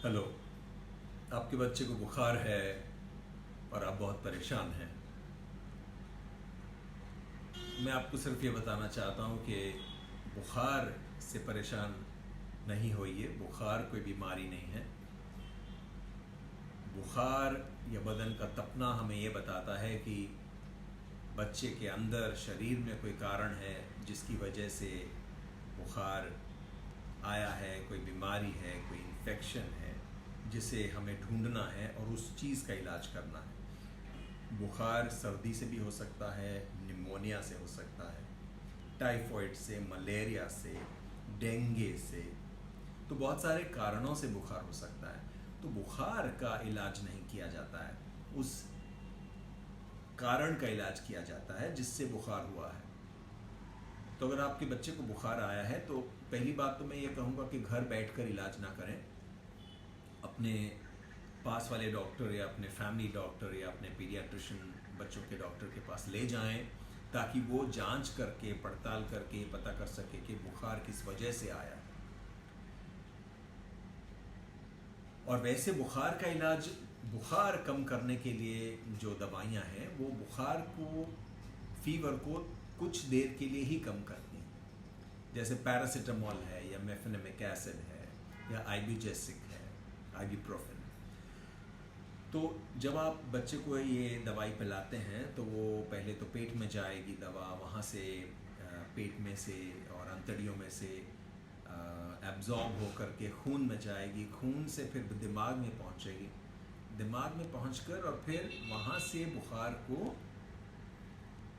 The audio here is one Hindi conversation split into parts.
हेलो। आपके बच्चे को बुखार है और आप बहुत परेशान हैं। मैं आपको सिर्फ ये बताना चाहता हूँ कि बुखार से परेशान नहीं होइए। बुखार कोई बीमारी नहीं है। बुखार या बदन का तपना हमें ये बताता है कि बच्चे के अंदर शरीर में कोई कारण है जिसकी वजह से बुखार आया है, कोई बीमारी है, कोई इन्फेक्शन है जिसे हमें ढूंढना है और उस चीज़ का इलाज करना है। बुखार सर्दी से भी हो सकता है, निमोनिया से हो सकता है, टाइफाइड से, मलेरिया से, डेंगू से, तो बहुत सारे कारणों से बुखार हो सकता है। तो बुखार का इलाज नहीं किया जाता है, उस कारण का इलाज किया जाता है जिससे बुखार हुआ है। तो अगर आपके बच्चे को बुखार आया है तो पहली बात तो मैं ये कहूँगा कि घर बैठकर इलाज ना करें। अपने पास वाले डॉक्टर या अपने फैमिली डॉक्टर या अपने पीडियाट्रिशियन बच्चों के डॉक्टर के पास ले जाएं ताकि वो जांच करके पड़ताल करके पता कर सके कि बुखार किस वजह से आया है। और वैसे बुखार का इलाज, बुखार कम करने के लिए जो दवाइयाँ हैं वो बुखार को, फीवर को कुछ देर के लिए ही कम करती हैं। जैसे पैरासीटामोल है या मेफेनेमिक एसिड है या आइबुप्रोफेन है, आइबुप्रोफेन। तो जब आप बच्चे को ये दवाई पिलाते हैं तो वो पहले तो पेट में जाएगी दवा, वहाँ से पेट में से और अंतड़ियों में से एब्जॉर्ब होकर के खून में जाएगी, खून से फिर दिमाग में पहुँचेगी, दिमाग में पहुँचकर और फिर वहाँ से बुखार को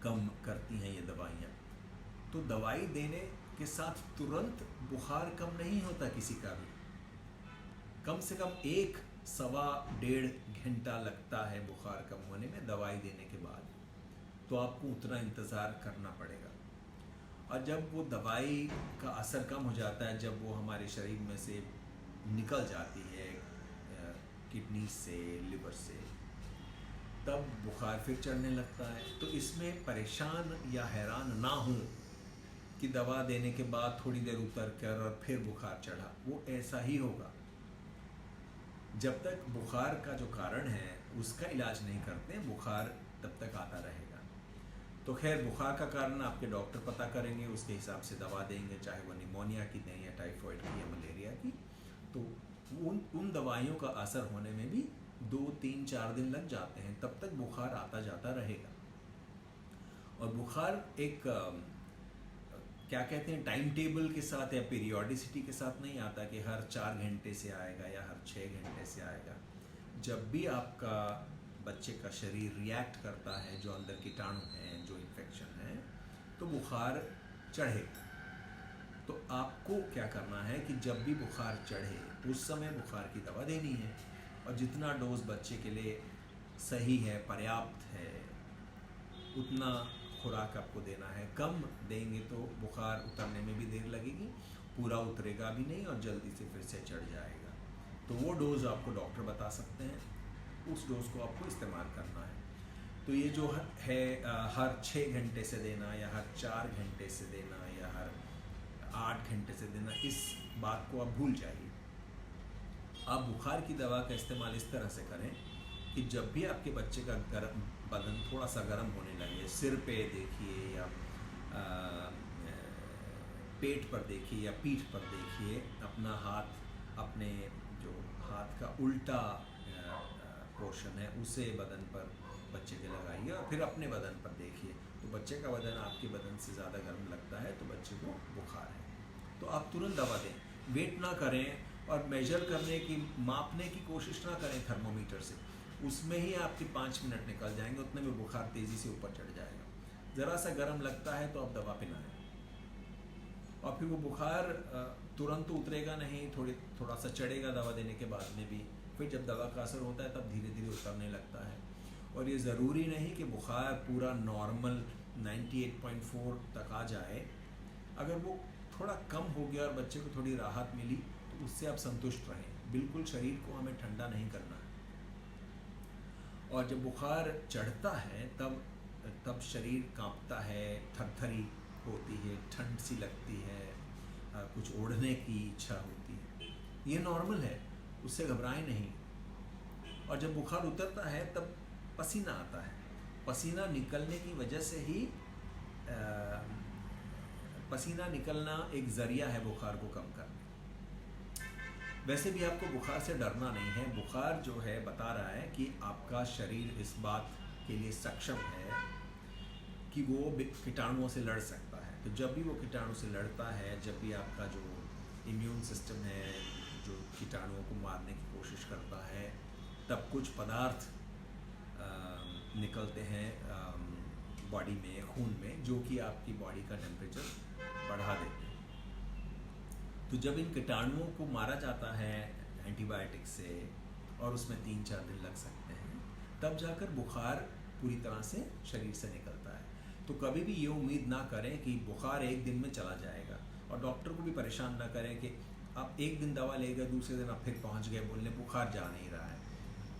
कम करती हैं ये दवाइयाँ। तो दवाई देने के साथ तुरंत बुखार कम नहीं होता किसी का भी। कम से कम 1-1.5 घंटा लगता है बुखार कम होने में दवाई देने के बाद। तो आपको उतना इंतज़ार करना पड़ेगा। और जब वो दवाई का असर कम हो जाता है, जब वो हमारे शरीर में से निकल जाती है किडनी से, लिवर से, तब बुखार फिर चढ़ने लगता है। तो इसमें परेशान या हैरान ना हो कि दवा देने के बाद थोड़ी देर उतर कर और फिर बुखार चढ़ा, वो ऐसा ही होगा। जब तक बुखार का जो कारण है उसका इलाज नहीं करते, बुखार तब तक आता रहेगा। तो खैर, बुखार का कारण आपके डॉक्टर पता करेंगे, उसके हिसाब से दवा देंगे, चाहे वो निमोनिया की दें या टाइफाइड की या मलेरिया की। तो उन दवाइयों का असर होने में भी 2-3-4 दिन लग जाते हैं, तब तक बुखार आता जाता रहेगा। और बुखार एक क्या कहते हैं, टाइम टेबल के साथ या पीरियोडिसिटी के साथ नहीं आता कि हर 4 घंटे से आएगा या हर 6 घंटे से आएगा। जब भी आपका बच्चे का शरीर रिएक्ट करता है, जो अंदर कीटाणु हैं, जो इन्फेक्शन है, तो बुखार चढ़ेगा। तो आपको क्या करना है कि जब भी बुखार चढ़े उस समय बुखार की दवा देनी है, और जितना डोज बच्चे के लिए सही है, पर्याप्त है, उतना खुराक आपको देना है। कम देंगे तो बुखार उतरने में भी देर लगेगी, पूरा उतरेगा भी नहीं और जल्दी से फिर से चढ़ जाएगा। तो वो डोज आपको डॉक्टर बता सकते हैं, उस डोज को आपको इस्तेमाल करना है। तो ये जो है हर 6 घंटे से देना या हर 4 घंटे से देना या हर 8 घंटे से देना, इस बात को आप भूल जाइए। आप बुखार की दवा का इस्तेमाल इस तरह से करें कि जब भी आपके बच्चे का बदन थोड़ा सा गर्म होने लगे, सिर पे देखिए या पेट पर देखिए या पीठ पर देखिए, अपना हाथ, अपने जो हाथ का उल्टा पोर्शन है उसे बदन पर बच्चे के लगाइए और फिर अपने बदन पर देखिए। तो बच्चे का बदन आपके बदन से ज़्यादा गर्म लगता है तो बच्चे को बुखार है। तो आप तुरंत दवा दें, वेट ना करें और मेजर करने की, मापने की कोशिश ना करें थर्मोमीटर से। उसमें ही आपके 5 मिनट निकल जाएंगे, उतने में बुखार तेज़ी से ऊपर चढ़ जाएगा। ज़रा सा गर्म लगता है तो आप दवा पिलाएं, और फिर वो बुखार तुरंत तो उतरेगा नहीं, थोड़ा सा चढ़ेगा दवा देने के बाद में भी। फिर जब दवा का असर होता है तब धीरे धीरे उतरने लगता है। और ये ज़रूरी नहीं कि बुखार पूरा नॉर्मल 98.4 तक आ जाए। अगर वो थोड़ा कम हो गया और बच्चे को थोड़ी राहत मिली तो उससे आप संतुष्ट रहें। बिल्कुल शरीर को हमें ठंडा नहीं करना है। और जब बुखार चढ़ता है तब शरीर कांपता है, थरथरी होती है, ठंड सी लगती है, कुछ ओढ़ने की इच्छा होती है। ये नॉर्मल है। उससे घबराएं नहीं। और जब बुखार उतरता है तब पसीना आता है, पसीना निकलने की वजह से ही पसीना निकलना एक ज़रिया है बुखार को कम करने। वैसे भी आपको बुखार से डरना नहीं है। बुखार जो है बता रहा है कि आपका शरीर इस बात के लिए सक्षम है कि वो कीटाणुओं से लड़ सकता है। तो जब भी वो कीटाणु से लड़ता है, जब भी आपका जो इम्यून सिस्टम है जो कीटाणुओं को मारने की कोशिश करता है, तब कुछ पदार्थ निकलते हैं बॉडी में, खून में, जो कि आपकी बॉडी का टेम्परेचर बढ़ा देते हैं। तो जब इन कीटाणुओं को मारा जाता है एंटीबायोटिक से, और उसमें 3-4 दिन लग सकते हैं, तब जाकर बुखार पूरी तरह से शरीर से निकलता है। तो कभी भी ये उम्मीद ना करें कि बुखार एक दिन में चला जाएगा, और डॉक्टर को भी परेशान ना करें कि आप एक दिन दवा ले गए, दूसरे दिन आप फिर पहुंच गए बोलने बुखार जा नहीं रहा है।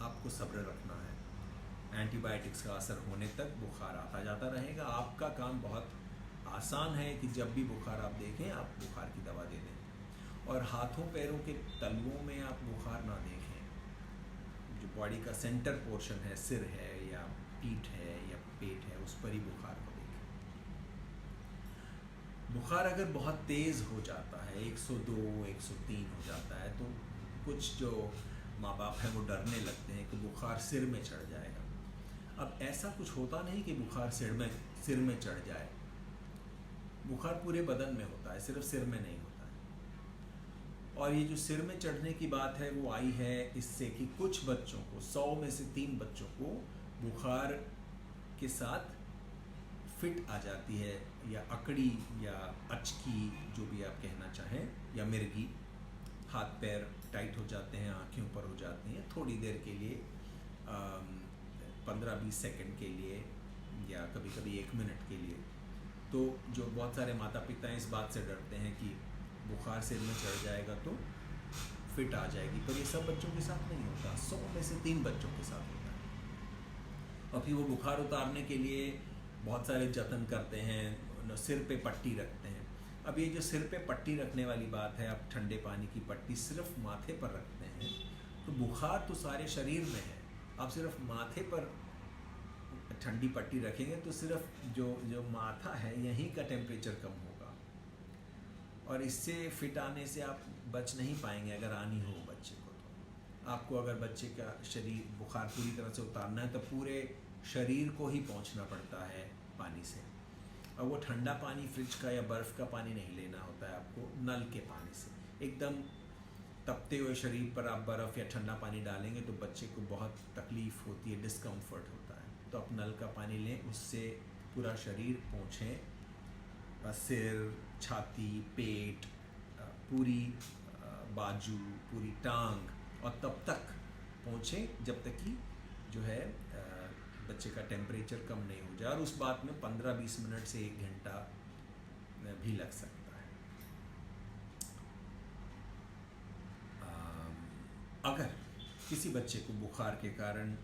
आपको सब्र रखना है, एंटीबायोटिक्स का असर होने तक बुखार आता जाता रहेगा। आपका काम बहुत आसान है कि जब भी बुखार आप देखें, आप बुखार की दवा दे दें। और हाथों पैरों के तलुओं में आप बुखार ना देखें। जो बॉडी का सेंटर पोर्शन है, सिर है या पीठ है या पेट है, उस पर ही बुखार को देखें। बुखार अगर बहुत तेज़ हो जाता है, 102, 103 हो जाता है, तो कुछ जो माँ बाप हैं वो डरने लगते हैं कि बुखार सिर में चढ़ जाएगा। अब ऐसा कुछ होता नहीं कि बुखार सिर में चढ़ जाए। बुखार पूरे बदन में होता है, सिर्फ सिर में नहीं होता है। और ये जो सिर में चढ़ने की बात है वो आई है इससे कि कुछ बच्चों को, 100 में से 3 बच्चों को बुखार के साथ फिट आ जाती है, या अकड़ी या अचकी, जो भी आप कहना चाहें, या मिर्गी। हाथ पैर टाइट हो जाते हैं, आँखें ऊपर हो जाती हैं थोड़ी देर के लिए, 15-20 सेकंड के लिए, या कभी कभी 1 मिनट के लिए। तो जो बहुत सारे माता पिता इस बात से डरते हैं कि बुखार सिर में चढ़ जाएगा तो फिट आ जाएगी, पर ये सब बच्चों के साथ नहीं होता। 100 में से 3 बच्चों के साथ होता है। और फिर वो बुखार उतारने के लिए बहुत सारे जतन करते हैं, सिर पे पट्टी रखते हैं। अब ये जो सिर पे पट्टी रखने वाली बात है, आप ठंडे पानी की पट्टी सिर्फ माथे पर रखते हैं, तो बुखार तो सारे शरीर में है। आप सिर्फ माथे पर ठंडी पट्टी रखेंगे तो सिर्फ जो माथा है यहीं का टेम्परेचर कम होगा, और इससे फिट आने से आप बच नहीं पाएंगे। अगर आनी हो बच्चे को, तो आपको अगर बच्चे का शरीर बुखार पूरी तरह से उतारना है तो पूरे शरीर को ही पहुंचना पड़ता है पानी से। और वो ठंडा पानी फ्रिज का या बर्फ़ का पानी नहीं लेना होता है, आपको नल के पानी से। एकदम तपते हुए शरीर पर आप बर्फ़ या ठंडा पानी डालेंगे तो बच्चे को बहुत तकलीफ़ होती है, डिस्कम्फर्ट होता है। तो आप नल का पानी लें, उससे पूरा शरीर पोंछें, सिर, छाती, पेट, पूरी बाजू, पूरी टांग, और तब तक पोंछें जब तक कि जो है बच्चे का टेम्परेचर कम नहीं हो जाए। और उस बात में 15-20 मिनट से 1 घंटा भी लग सकता है। अगर किसी बच्चे को बुखार के कारण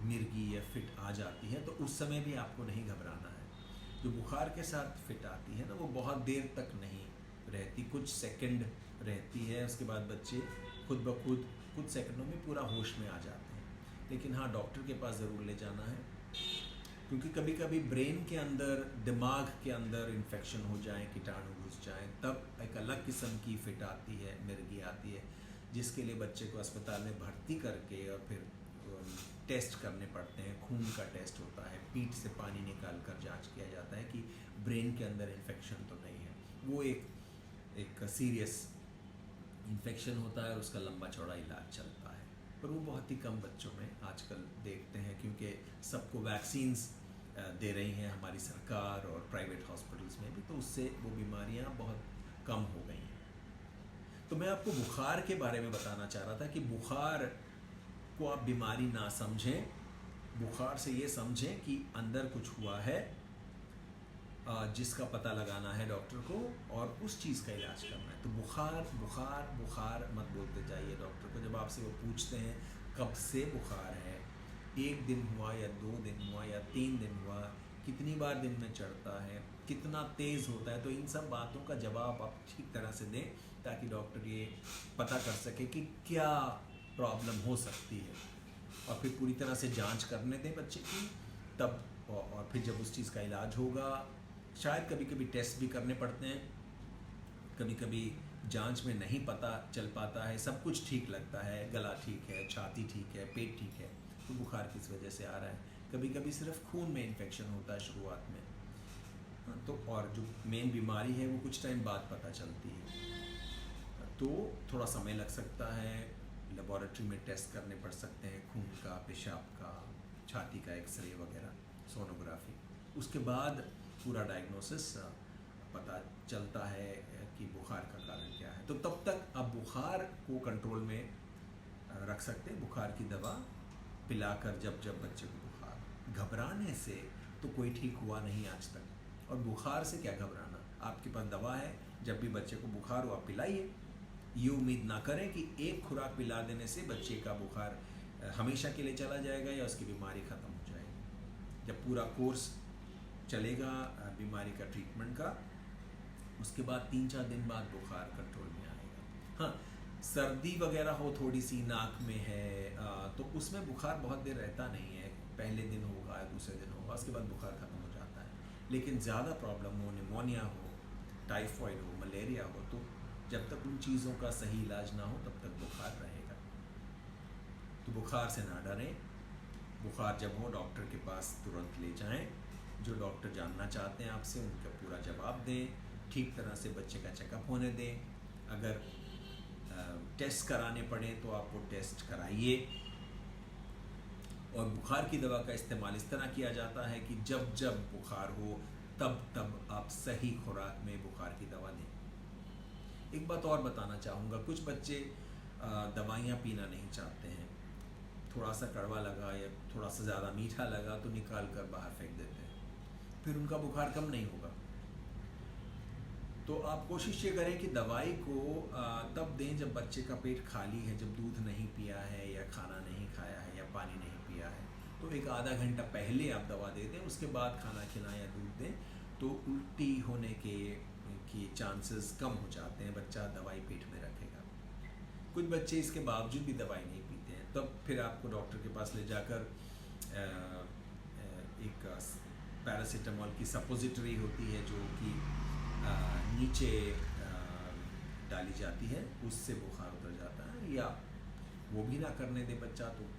मिर्गी या फिट आ जाती है तो उस समय भी आपको नहीं घबराना है। जो बुखार के साथ फिट आती है ना, वो बहुत देर तक नहीं रहती, कुछ सेकंड रहती है। उसके बाद बच्चे खुद ब खुद कुछ सेकंडों में पूरा होश में आ जाते हैं। लेकिन हाँ, डॉक्टर के पास ज़रूर ले जाना है, क्योंकि कभी कभी ब्रेन के अंदर, दिमाग के अंदर इन्फेक्शन हो जाए, कीटाणु घुस जाए, तब एक अलग किस्म की फिट आती है, मिर्गी आती है, जिसके लिए बच्चे को अस्पताल में भर्ती करके और फिर टेस्ट करने पड़ते हैं। खून का टेस्ट होता है, पीठ से पानी निकाल कर जाँच किया जाता है कि ब्रेन के अंदर इन्फेक्शन तो नहीं है। वो एक सीरियस इन्फेक्शन होता है और उसका लंबा चौड़ा इलाज चलता है, पर वो बहुत ही कम बच्चों में आजकल देखते हैं, क्योंकि सबको वैक्सीन्स दे रही हैं हमारी सरकार और प्राइवेट हॉस्पिटल्स में भी, तो उससे वो बीमारियां बहुत कम हो गई हैं। तो मैं आपको बुखार के बारे में बताना चाह रहा था कि बुखार को आप बीमारी ना समझें, बुखार से ये समझें कि अंदर कुछ हुआ है, जिसका पता लगाना है डॉक्टर को, और उस चीज़ का इलाज करना है। तो बुखार बुखार बुखार मत बोलते जाइए डॉक्टर को। जब आपसे वो पूछते हैं कब से बुखार है, 1 दिन हुआ या 2 दिन हुआ या 3 दिन हुआ कितनी बार दिन में चढ़ता है, कितना तेज़ होता है। तो इन सब बातों का जवाब आप ठीक तरह से दें ताकि डॉक्टर ये पता कर सके कि क्या प्रॉब्लम हो सकती है, और फिर पूरी तरह से जांच करने दें बच्चे की। तब और फिर जब उस चीज़ का इलाज होगा, शायद कभी कभी टेस्ट भी करने पड़ते हैं, कभी कभी जांच में नहीं पता चल पाता है, सब कुछ ठीक लगता है, गला ठीक है, छाती ठीक है, पेट ठीक है, तो बुखार किस वजह से आ रहा है। कभी कभी सिर्फ खून में इन्फेक्शन होता है शुरुआत में, तो और जो मेन बीमारी है वो कुछ टाइम बाद पता चलती है, तो थोड़ा समय लग सकता है। लेबोरेटरी में टेस्ट करने पड़ सकते हैं, खून का, पेशाब का, छाती का एक्सरे वगैरह, सोनोग्राफी। उसके बाद पूरा डायग्नोसिस पता चलता है कि बुखार का कारण क्या है। तो तब तक आप बुखार को कंट्रोल में रख सकते हैं, बुखार की दवा पिलाकर। जब जब बच्चे को बुखार, घबराने से तो कोई ठीक हुआ नहीं आज तक, और बुखार से क्या घबराना, आपके पास दवा है, जब भी बच्चे को बुखार हो आप पिलाइए। ये उम्मीद ना करें कि एक खुराक पिला देने से बच्चे का बुखार हमेशा के लिए चला जाएगा या उसकी बीमारी ख़त्म हो जाएगी। जब पूरा कोर्स चलेगा बीमारी का, ट्रीटमेंट का, उसके बाद 3-4 दिन बाद बुखार कंट्रोल में आएगा। हाँ, सर्दी वगैरह हो, थोड़ी सी नाक में है, तो उसमें बुखार बहुत देर रहता नहीं है, पहले दिन होगा, दूसरे दिन होगा, उसके बाद बुखार ख़त्म हो जाता है। लेकिन ज़्यादा प्रॉब्लम हो, निमोनिया हो, टाइफॉइड हो, मलेरिया हो, तो जब तक उन चीज़ों का सही इलाज ना हो तब तक बुखार रहेगा। तो बुखार से ना डरें, बुखार जब हो डॉक्टर के पास तुरंत ले जाएं। जो डॉक्टर जानना चाहते हैं आपसे उनका पूरा जवाब दें, ठीक तरह से बच्चे का चेकअप होने दें। अगर टेस्ट कराने पड़े तो आप वो टेस्ट कराइए। और बुखार की दवा का इस्तेमाल इस तरह किया जाता है कि जब जब बुखार हो तब तब आप सही खुराक में बुखार की दवा दें। एक बात और बताना चाहूँगा, कुछ बच्चे दवाइयाँ पीना नहीं चाहते हैं, थोड़ा सा कड़वा लगा या थोड़ा सा ज़्यादा मीठा लगा तो निकाल कर बाहर फेंक देते हैं, फिर उनका बुखार कम नहीं होगा। तो आप कोशिश ये करें कि दवाई को तब दें जब बच्चे का पेट खाली है, जब दूध नहीं पिया है या खाना नहीं खाया है या पानी नहीं पिया है। तो एक आधा घंटा पहले आप दवा दे दें, उसके बाद खाना खिलाएं या दूध दें, तो उल्टी होने के चांसेस कम हो जाते हैं, बच्चा दवाई पेट में रखेगा। कुछ बच्चे इसके बावजूद भी दवाई नहीं पीते हैं, तब फिर आपको डॉक्टर के पास ले जाकर एक पैरासीटामोल की सपोजिटरी होती है जो कि नीचे डाली जाती है, उससे बुखार उतर जाता है। या वो भी ना करने दे बच्चा तो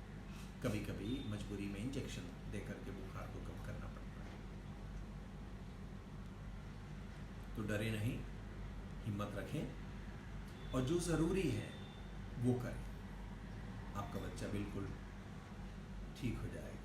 कभी कभी मजबूरी में इंजेक्शन दे करके बुखार को कम करना पड़ता है। तो डरे नहीं, हिम्मत रखें और जो ज़रूरी है वो करें, आपका बच्चा बिल्कुल ठीक हो जाएगा।